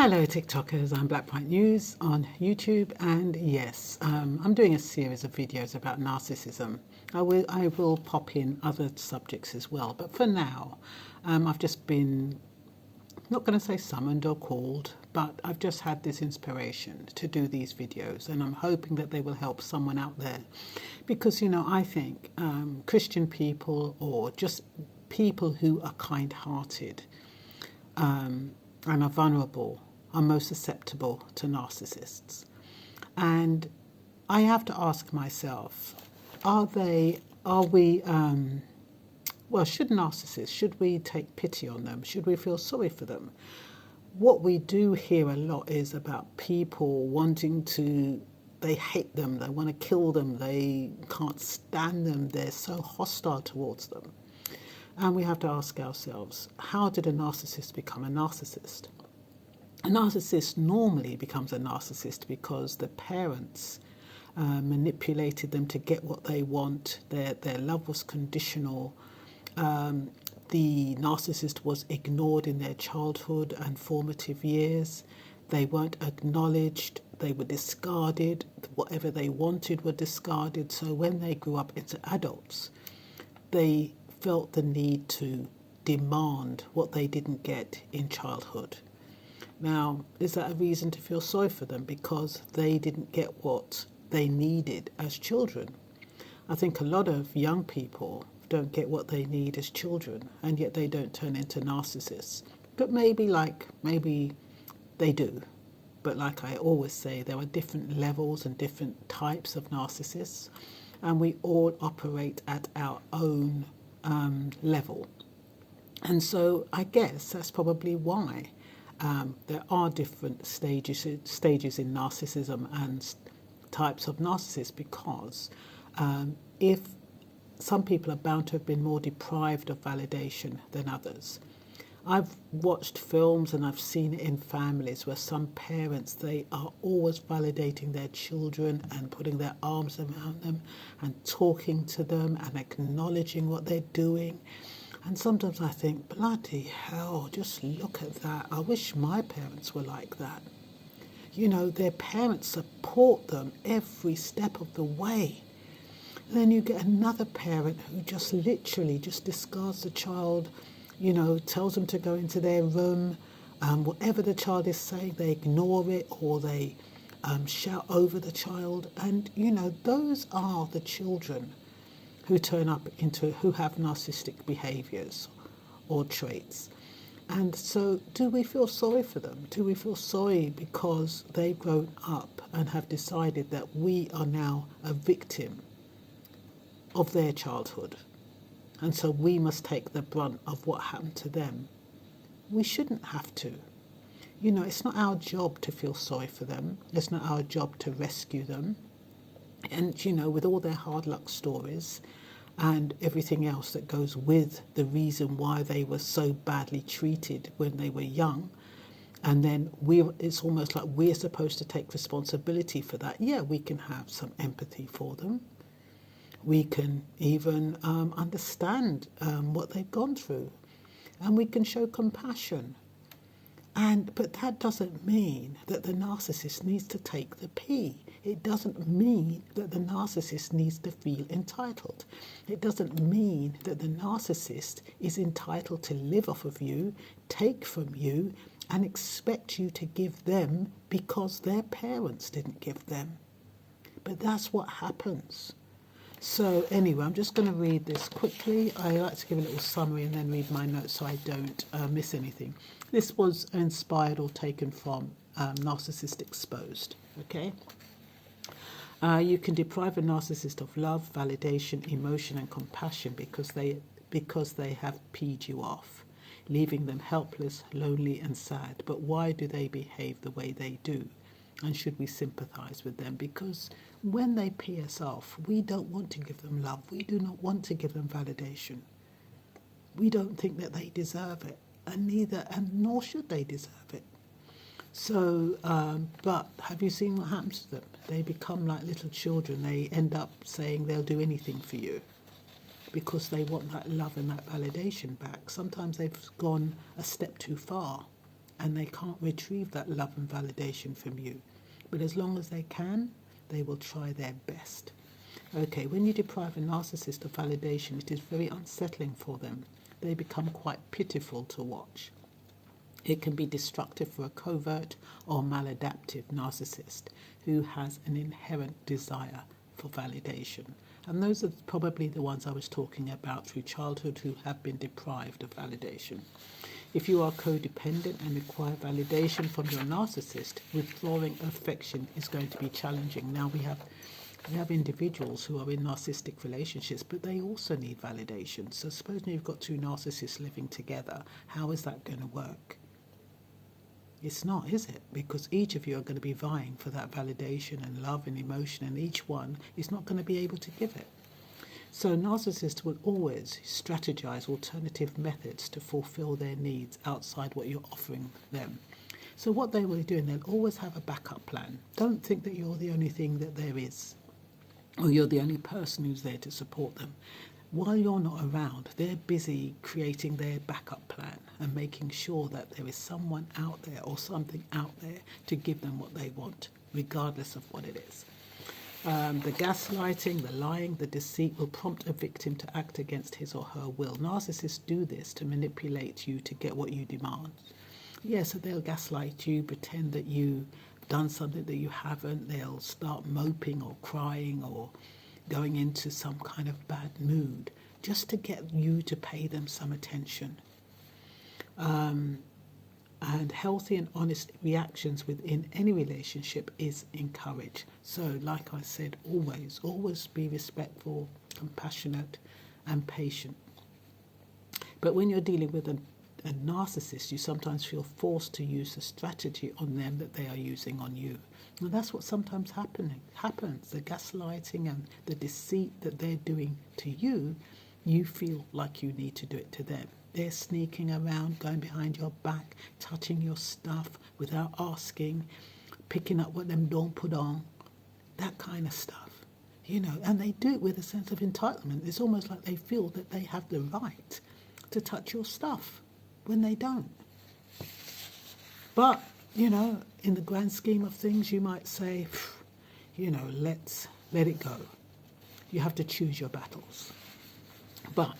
Hello TikTokers, I'm Black Point News on YouTube, and yes, I'm doing a series of videos about narcissism. I will pop in other subjects as well, but for now I've just been, not going to say summoned or called, but I've just had this inspiration to do these videos, and I'm hoping that they will help someone out there, because I think Christian people, or just people who are kind-hearted and are vulnerable, are most susceptible to narcissists. And I have to ask myself, should narcissists, should we take pity on them? Should we feel sorry for them? What we do hear a lot is about people they hate them, they want to kill them, they can't stand them, they're so hostile towards them. And we have to ask ourselves, how did a narcissist become a narcissist? A narcissist normally becomes a narcissist because the parents manipulated them to get what they want. Their love was conditional. The narcissist was ignored in their childhood and formative years. They weren't acknowledged. They were discarded. Whatever they wanted were discarded. So when they grew up into adults, they felt the need to demand what they didn't get in childhood. Now, is that a reason to feel sorry for them because they didn't get what they needed as children? I think a lot of young people don't get what they need as children, and yet they don't turn into narcissists. But maybe they do. But like I always say, there are different levels and different types of narcissists, and we all operate at our own level. And so I guess that's probably why there are different stages in narcissism and types of narcissists, because if some people are bound to have been more deprived of validation than others. I've watched films and I've seen it in families where some parents, they are always validating their children and putting their arms around them and talking to them and acknowledging what they're doing. And sometimes I think, bloody hell, just look at that. I wish my parents were like that. Their parents support them every step of the way. And then you get another parent who just literally just discards the child, tells them to go into their room. Whatever the child is saying, they ignore it, or they shout over the child. And, those are the children who who have narcissistic behaviours or traits. And so do we feel sorry for them? Do we feel sorry because they've grown up and have decided that we are now a victim of their childhood, and so we must take the brunt of what happened to them? We shouldn't have to. It's not our job to feel sorry for them. It's not our job to rescue them. And, with all their hard luck stories and everything else that goes with the reason why they were so badly treated when they were young, and then it's almost like we're supposed to take responsibility for that. Yeah, we can have some empathy for them. We can even understand what they've gone through, and we can show compassion. But that doesn't mean that the narcissist needs to take the pee. It doesn't mean that the narcissist needs to feel entitled. It doesn't mean that the narcissist is entitled to live off of you, take from you, and expect you to give them because their parents didn't give them. But that's what happens. So anyway, I'm just going to read this quickly. I like to give a little summary and then read my notes so I don't miss anything. This was inspired or taken from Narcissist Exposed. Okay. You can deprive a narcissist of love, validation, emotion, and compassion because they have peed you off, leaving them helpless, lonely, and sad. But why do they behave the way they do? And should we sympathise with them? Because when they pee us off, we don't want to give them love. We do not want to give them validation. We don't think that they deserve it, and nor should they deserve it. So, but have you seen what happens to them? They become like little children. They end up saying they'll do anything for you because they want that love and that validation back. Sometimes they've gone a step too far, and they can't retrieve that love and validation from you. But as long as they can, they will try their best. Okay, when you deprive a narcissist of validation, it is very unsettling for them. They become quite pitiful to watch. It can be destructive for a covert or maladaptive narcissist who has an inherent desire for validation. And those are probably the ones I was talking about through childhood who have been deprived of validation. If you are codependent and require validation from your narcissist, withdrawing affection is going to be challenging. Now we have individuals who are in narcissistic relationships, but they also need validation. So supposing you've got two narcissists living together, how is that going to work? It's not, is it? Because each of you are going to be vying for that validation and love and emotion, and each one is not going to be able to give it. So narcissists will always strategize alternative methods to fulfill their needs outside what you're offering them. So what they will do, and they'll always have a backup plan. Don't think that you're the only thing that there is, or you're the only person who's there to support them. While you're not around, they're busy creating their backup plan and making sure that there is someone out there or something out there to give them what they want, regardless of what it is. The gaslighting, the lying, the deceit will prompt a victim to act against his or her will. Narcissists do this to manipulate you to get what you demand. Yeah, so they'll gaslight you, pretend that you've done something that you haven't. They'll start moping or crying or going into some kind of bad mood just to get you to pay them some attention. And healthy and honest reactions within any relationship is encouraged. So like I said, always be respectful, compassionate and patient. But when you're dealing with a narcissist, you sometimes feel forced to use a strategy on them that they are using on you. And that's what sometimes happens. The gaslighting and the deceit that they're doing to you, you feel like you need to do it to them. They're sneaking around, going behind your back, touching your stuff without asking, picking up what them don't put on, that kind of stuff. And they do it with a sense of entitlement. It's almost like they feel that they have the right to touch your stuff when they don't. But, in the grand scheme of things, you might say, let's let it go. You have to choose your battles. But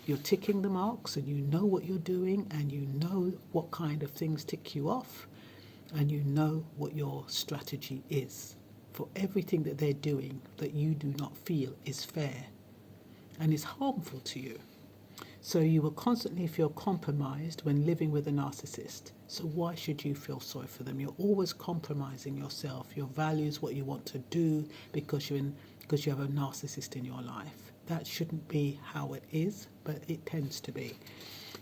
you're ticking the marks, and you know what you're doing, and you know what kind of things tick you off, and you know what your strategy is for everything that they're doing that you do not feel is fair and is harmful to you. So you will constantly feel compromised when living with a narcissist. So why should you feel sorry for them? You're always compromising yourself, your values, what you want to do, because you have a narcissist in your life. That shouldn't be how it is, but it tends to be.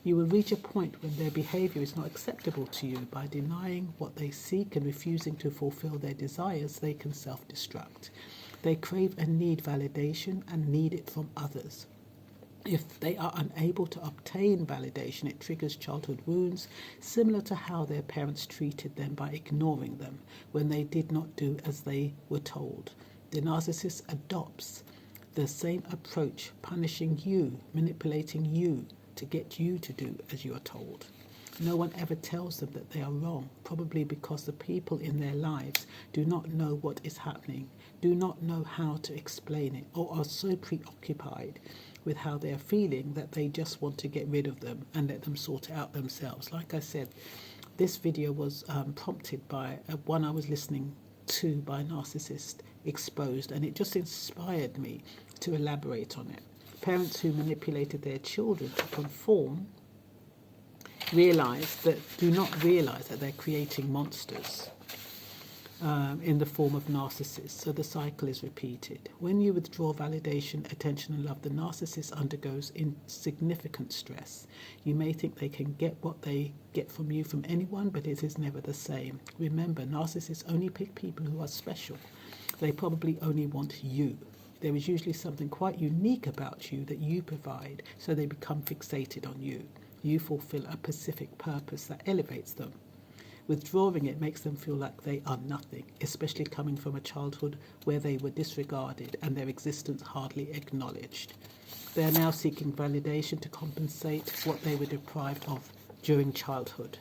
You will reach a point when their behavior is not acceptable to you. By denying what they seek and refusing to fulfill their desires, they can self-destruct. They crave and need validation and need it from others. If they are unable to obtain validation, it triggers childhood wounds, similar to how their parents treated them by ignoring them when they did not do as they were told. The narcissist adopts the same approach, punishing you, manipulating you to get you to do as you are told. No one ever tells them that they are wrong, probably because the people in their lives do not know what is happening, do not know how to explain it, or are so preoccupied with how they are feeling that they just want to get rid of them and let them sort it out themselves. Like I said, this video was prompted by one I was listening to by Narcissist Exposed, and it just inspired me to elaborate on it. Parents who manipulated their children to conform do not realize that they're creating monsters in the form of narcissists, so the cycle is repeated. When you withdraw validation, attention and love, the narcissist undergoes insignificant stress. You may think they can get what they get from you from anyone, but it is never the same. Remember, narcissists only pick people who are special. They probably only want you. There is usually something quite unique about you that you provide, so they become fixated on you. You fulfill a specific purpose that elevates them. Withdrawing it makes them feel like they are nothing, especially coming from a childhood where they were disregarded and their existence hardly acknowledged. They are now seeking validation to compensate what they were deprived of during childhood.